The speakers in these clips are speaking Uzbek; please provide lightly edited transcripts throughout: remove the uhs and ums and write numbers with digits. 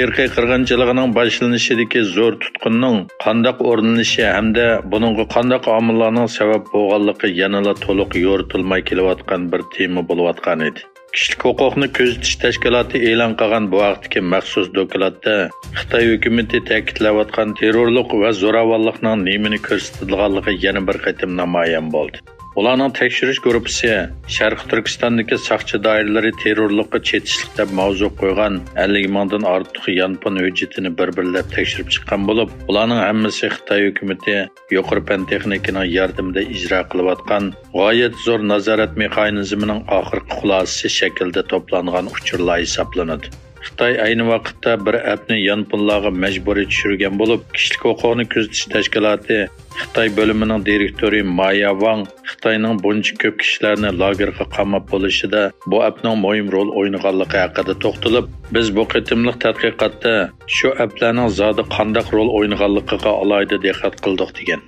irqiy qirg'inchiligining boshlanishidagi zo'r tutqunning qandaq o'rnalishi hamda buningga qandaq omillarning sabab bo'lganligi yanada to'liq yo'ritilmay kelayotgan bir tema bo'layotgan edi. Kishilik huquqni kuzatish tashkiloti e'lon qilgan bu vaqtdagi maxsus dokladda Xitoy hukumati ta'kidlayotgan terrorlik va zo'ravonlikning nimani ko'rsatilganligi yana bir qatim namoyon bo'ldi. Ularning tekshirish guruhi Sharq Turkistondagi soqchi doiralari terrorlikqa chetishlik deb mavzu qo'ygan 50 mingdan ortiq yanpon hujjatini bir-birlab tekshirib chiqqan bo'lib, ularning hammasi Xitoy hukumati yuqori fan texnikaning yordamida ijro qilayotgan g'oyat zo'r nazorat mexanizmining oxirgi xulosasi shaklda to'plangan uchurlar hisoblanadi. Xitoy ayni vaqtda bir appni yanponlarga majburiy tushirgan bo'lib, kishilik huquqni kuzatish tashkiloti Xitoy bo'limining direktori Maya Wang Xitoyning buncha ko'p kishilarni lagerga qamab bo'lishida bu appning muhim rol o'ynaganligi haqida to'xtalib, biz bu qitimliq tadqiqotda shu applarning zodi qanday rol o'ynaganligiga alohida diqqat qildik degan.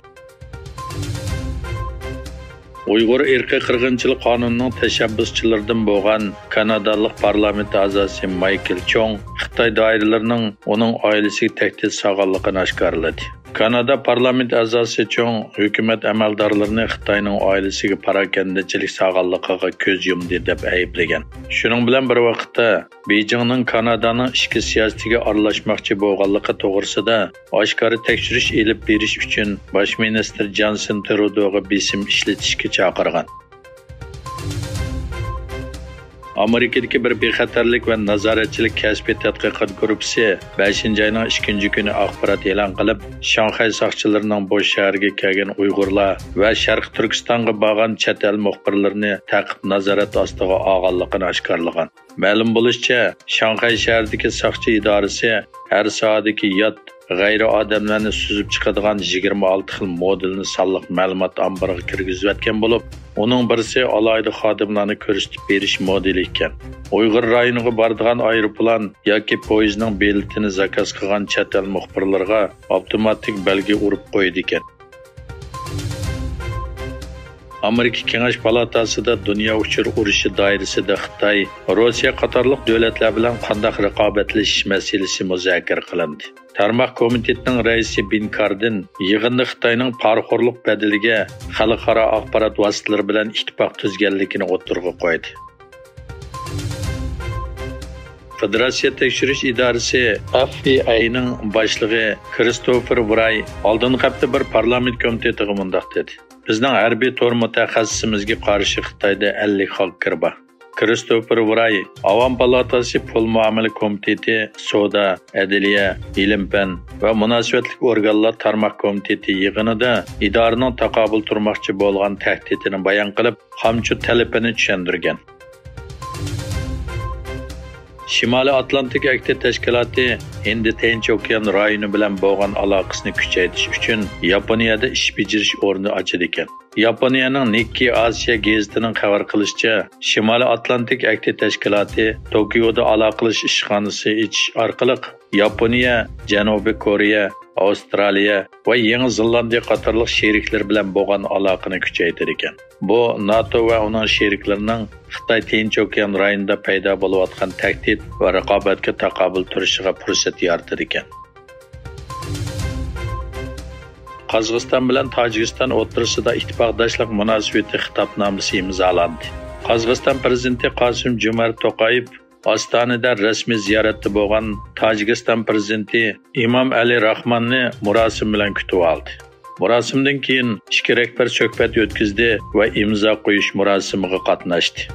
Uyg'ur irqiy qirg'inchilik qonunining tashabbuschilaridan bo'lgan Kanadalik parlament a'zosi Michael Chong Xitoy doiralarining uning oilasiga tahdid solganligini oshkorladi. Kanada parlament a'zosi Chong hukumat amaldorlarini Xitoyning oilasiga parakandachilik solganligiga ko'z yumdi deb ayblagan. Shuning bilan bir vaqtda Beijingning Kanadaning ichki siyosatiga aralashmoqchi bo'lganligi to'g'risida oshkora tekshirish elib berish uchun bosh ministr Johnson Trudeauga besim ishlatishga chaqirgan. Amerikadagi bir bexatarlik va nazoratchilik kasbiy tadqiqot guruhi 5-oyning 2 kuni axborot e'lon qilib, Shanxay soqchilarining bu shaharga kelgan Uyg'urlar va Sharq Turkistonga borgan chet el muxbirlarini ta'qib nazorat ostiga olganligini oshkorlagan. Ma'lum bo'lishicha, Shanxay shahridagi soqchi idorasi har soatdagi yot g'ayri odamlarni suzib chiqadigan 26 xil modelni sonliq ma'lumot omboriga kirgizayotgan bo'lib, uning birisi alohida xodimlarni ko'rsatib berish modeli ekan. Uyg'ur rayoniga boradigan aeroplan yoki poyezdning biletini zakaz qilgan chet el muxbirlarga avtomatik belgi urib qo'ydi ekan. Amerika Kengash palatasida dunyo uchur urushi doirasida Xitoy, Rossiya qatorliq davlatlar bilan qanday raqobatlashish masalasi muzokara qilindi. Tarmoq komitetining raisi Bin Kardin yig'inda Xitoyning parxo'rlik badiliga xalqaro axborot vositalari bilan ittifoq tuzganligini o'tirg'a qo'ydi. Federatsiya tekshirish idorasi FBI'ning boshlig'i Christopher Wray oldingi hafta bir parlament komitetiga mundaq dedi. Bizning harbiy to'r mutaxassisimizga qarshi Xitoyda 50 xalq kirba. Christopher Wray, Avam palatasi pul muomala komiteti, soda, adliya, ilm-fan va munosabatlik organlar tarmoq komiteti yig'inida idoraning taqobil turmoqchi bo'lgan tahdidini bayon qilib, qamchi talabini tushuntirgan. Shimoliy Atlantik aktiv tashkiloti Hind Tinch okean rayoni bilan bo'lgan aloqasini kuchaytirish uchun Yaponiyada ish bajarish o'rni ochadi ekan. Yaponiyaning Nikkei Asia gazetining xabar qilishicha, Shimoliy Atlantik aktiv tashkiloti Tokioda aloqalash ishxonasi ichish orqali Yaponiya, Janubiy Koreya, Avstraliya va Yangi Zelandiya qatorliq sheriklar bilan bo'lgan aloqani kuchaytirar ekan. Bu NATO va uning sheriklarining Xitoy Tinch okean rayonida paydo bo'layotgan tahdid va raqobatga taqobil turishiga fursat yaratar ekan. Qozog'iston bilan Tojikiston o'rtasida ittifoqdoshlik munosabati xitobnomasi imzolandi. Qozog'iston prezidenti Qosim-Jomart To'qayev Ostonada rasmiy ziyoratda bo'lgan Tojikiston prezidenti Imom Ali Rahmonni murosim bilan kutib oldi. Murosimdan keyin ikki rahbar suhbat o'tkazdi va imzo qo'yish murosimiga qatnashdi.